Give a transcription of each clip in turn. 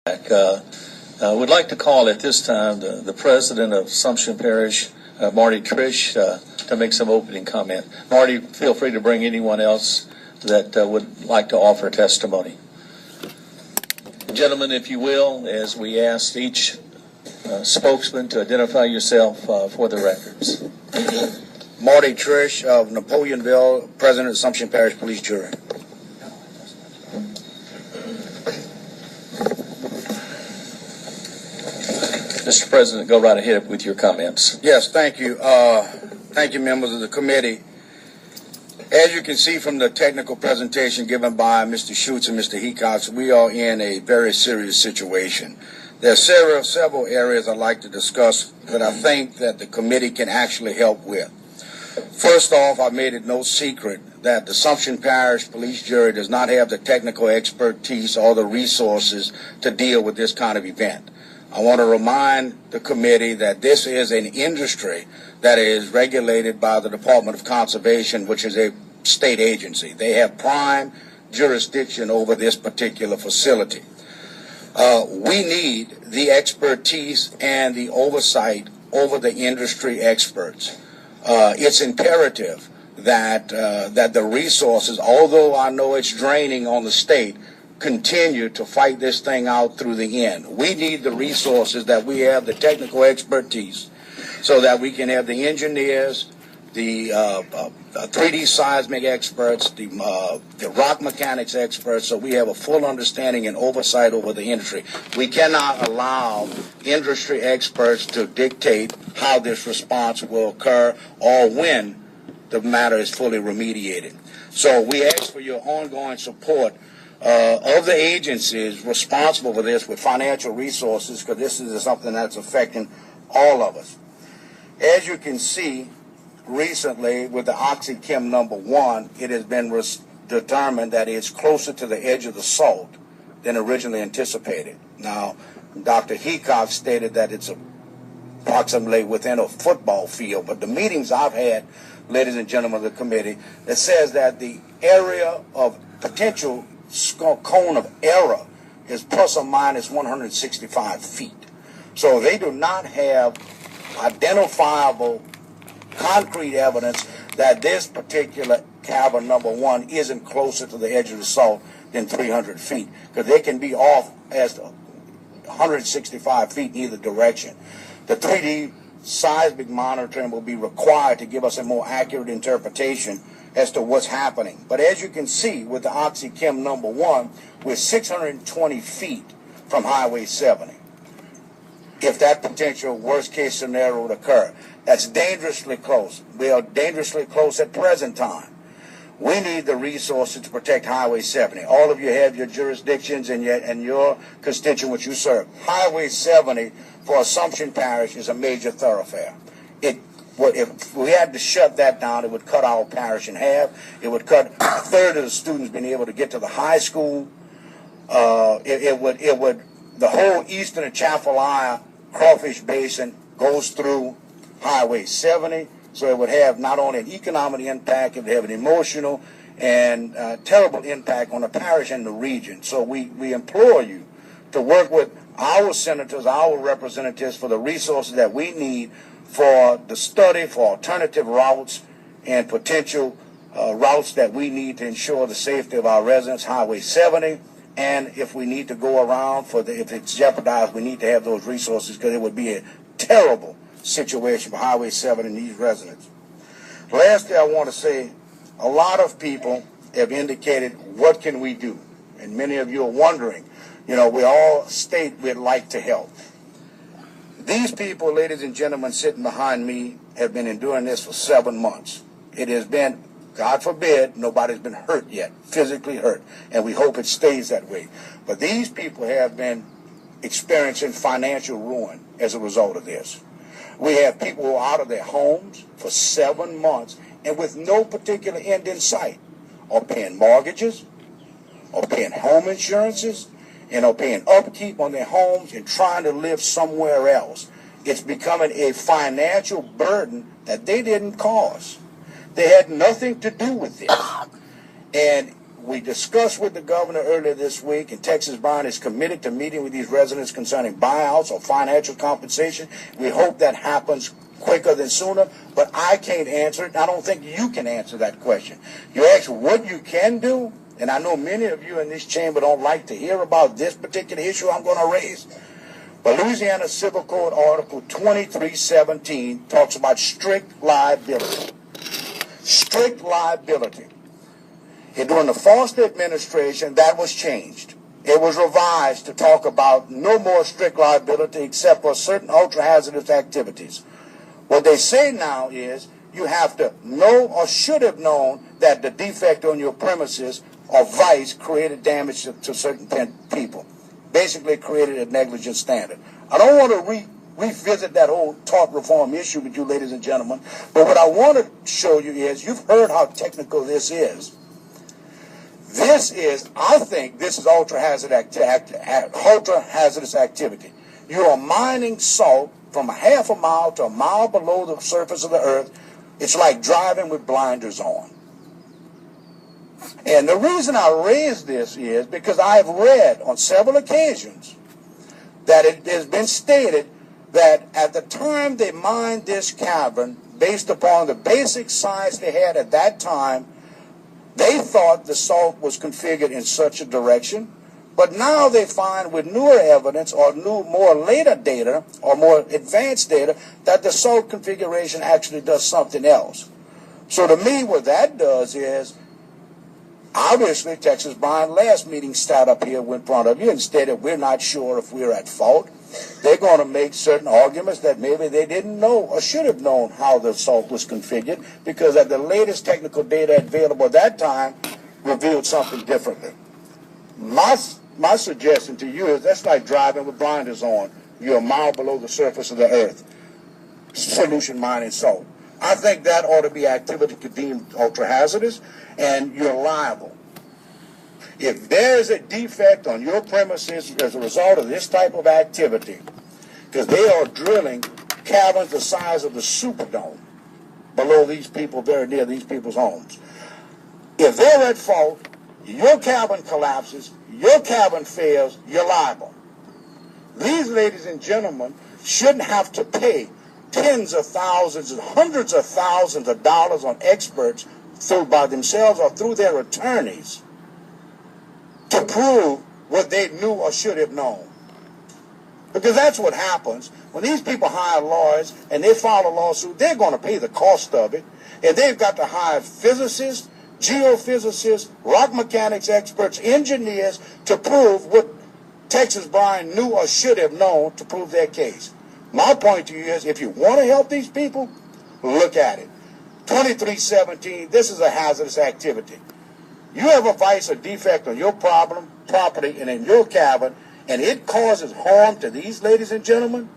Would like to call at this time the president of Assumption Parish, Marty Triche, to make some opening comment. Marty, feel free to bring anyone else that would like to offer testimony. Gentlemen, if you will, as we ask each spokesman to identify yourself for the records. Marty Triche of Napoleonville, president of Assumption Parish Police Jury. Mr. President, go right ahead with your comments. Yes, thank you. Thank you, members of the committee. As you can see from the technical presentation given by Mr. Schutz and Mr. Hecox, we are in a very serious situation. There are several areas I'd like to discuss that I think that the committee can actually help with. First off, I made it no secret that the Assumption Parish Police Jury does not have the technical expertise or the resources to deal with this kind of event. I want to remind the committee that this is an industry that is regulated by the Department of Conservation, which is a state agency. They have prime jurisdiction over this particular facility. We need the expertise and the oversight over the industry experts. It's imperative that the resources, although I know it's draining on the state, continue to fight this thing out through the end. We need the resources that we have, the technical expertise, so that we can have the engineers, the 3D seismic experts, the rock mechanics experts, so we have a full understanding and oversight over the industry. We cannot allow industry experts to dictate how this response will occur or when the matter is fully remediated. So we ask for your ongoing support of the agencies responsible for this with financial resources, because this is something that's affecting all of us. As you can see, recently with the OxyChem #1, it has been determined that it's closer to the edge of the salt than originally anticipated. Now, Dr. Hecox stated that it's approximately within a football field, but the meetings I've had, ladies and gentlemen of the committee, that says that the area of potential cone of error is plus or minus 165 feet. So they do not have identifiable concrete evidence that this particular cavern #1 isn't closer to the edge of the salt than 300 feet, because they can be off as 165 feet in either direction. The 3D seismic monitoring will be required to give us a more accurate interpretation as to what's happening. But as you can see with the OxyChem #1, we're 620 feet from Highway 70. If that potential worst case scenario would occur, that's dangerously close. We are dangerously close at present time. We need the resources to protect Highway 70. All of you have your jurisdictions and your constituents you serve. Highway 70 for Assumption Parish is a major thoroughfare. If we had to shut that down, it would cut our parish in half. It would cut a third of the students being able to get to the high school. The whole eastern Atchafalaya crawfish basin goes through Highway 70, so it would have not only an economic impact, it would have an emotional and terrible impact on the parish and the region. So we implore you to work with our senators, our representatives, for the resources that we need for the study, for alternative routes and potential routes that we need to ensure the safety of our residents, Highway 70, and if we need to go around if it's jeopardized, we need to have those resources, because it would be a terrible situation for Highway 7 and these residents. Lastly, I want to say a lot of people have indicated, what can we do? And many of you are wondering, we all state we'd like to help. These people, ladies and gentlemen, sitting behind me have been enduring this for 7 months. It has been, God forbid, nobody's been hurt yet, physically hurt, and we hope it stays that way. But these people have been experiencing financial ruin as a result of this. We have people who are out of their homes for 7 months and with no particular end in sight, or paying mortgages, or paying home insurances, or paying upkeep on their homes and trying to live somewhere else. It's becoming a financial burden that they didn't cause. They had nothing to do with this. And we discussed with the governor earlier this week, and Texas Bond is committed to meeting with these residents concerning buyouts or financial compensation. We hope that happens quicker than sooner, but I can't answer it. I don't think you can answer that question. You ask what you can do, and I know many of you in this chamber don't like to hear about this particular issue I'm going to raise, but Louisiana Civil Code Article 2317 talks about strict liability. Strict liability. And during the Foster administration, that was changed. It was revised to talk about no more strict liability except for certain ultra-hazardous activities. What they say now is you have to know or should have known that the defect on your premises or vice created damage to certain people. Basically created a negligent standard. I don't want to revisit that whole tort reform issue with you, ladies and gentlemen, but what I want to show you is you've heard how technical this is. I think this is ultra-hazardous activity. You are mining salt from a half a mile to a mile below the surface of the earth. It's like driving with blinders on. And the reason I raise this is because I've read on several occasions that it has been stated that at the time they mined this cavern, based upon the basic science they had at that time, they thought the salt was configured in such a direction, but now they find with newer evidence or more later data or more advanced data that the salt configuration actually does something else. So to me, what that does is, obviously, Texas Bond last meeting sat up here in front of you and stated we're not sure if we're at fault. They're going to make certain arguments that maybe they didn't know or should have known how the salt was configured because at the latest technical data available at that time revealed something differently. My suggestion to you is that's like driving with blinders on. You're a mile below the surface of the earth. Solution mining salt. I think that ought to be activity deemed ultra-hazardous, and you're liable. If there is a defect on your premises as a result of this type of activity, because they are drilling caverns the size of the Superdome below these people, very near these people's homes. If they're at fault, your cabin collapses, your cabin fails, you're liable. These ladies and gentlemen shouldn't have to pay tens of thousands and hundreds of thousands of dollars on experts through by themselves or through their attorneys to prove what they knew or should have known. Because that's what happens. When these people hire lawyers and they file a lawsuit, they're going to pay the cost of it. And they've got to hire physicists, geophysicists, rock mechanics experts, engineers to prove what Texas Brian knew or should have known to prove their case. My point to you is if you want to help these people, look at it. 2317, this is a hazardous activity. You have a vice or defect on your property and in your cabin, and it causes harm to these ladies and gentlemen,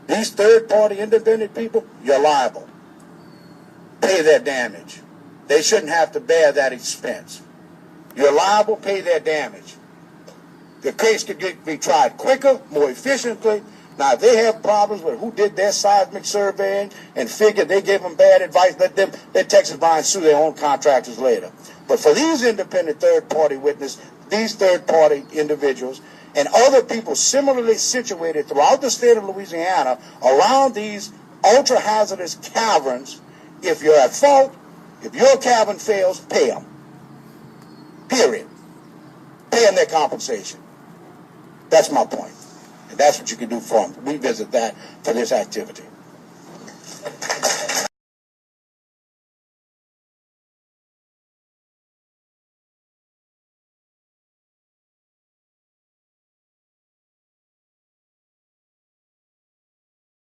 these third-party independent people, you're liable. Pay their damage. They shouldn't have to bear that expense. You're liable, pay their damage. The case could be tried quicker, more efficiently. Now, if they have problems with who did their seismic surveying and figured they gave them bad advice, let Texas Bond sue their own contractors later. But for these independent third-party witnesses, these third-party individuals, and other people similarly situated throughout the state of Louisiana around these ultra-hazardous caverns, if you're at fault, if your cabin fails, pay them. Period. Pay them their compensation. That's my point. And that's what you can do for them. Revisit that for this activity.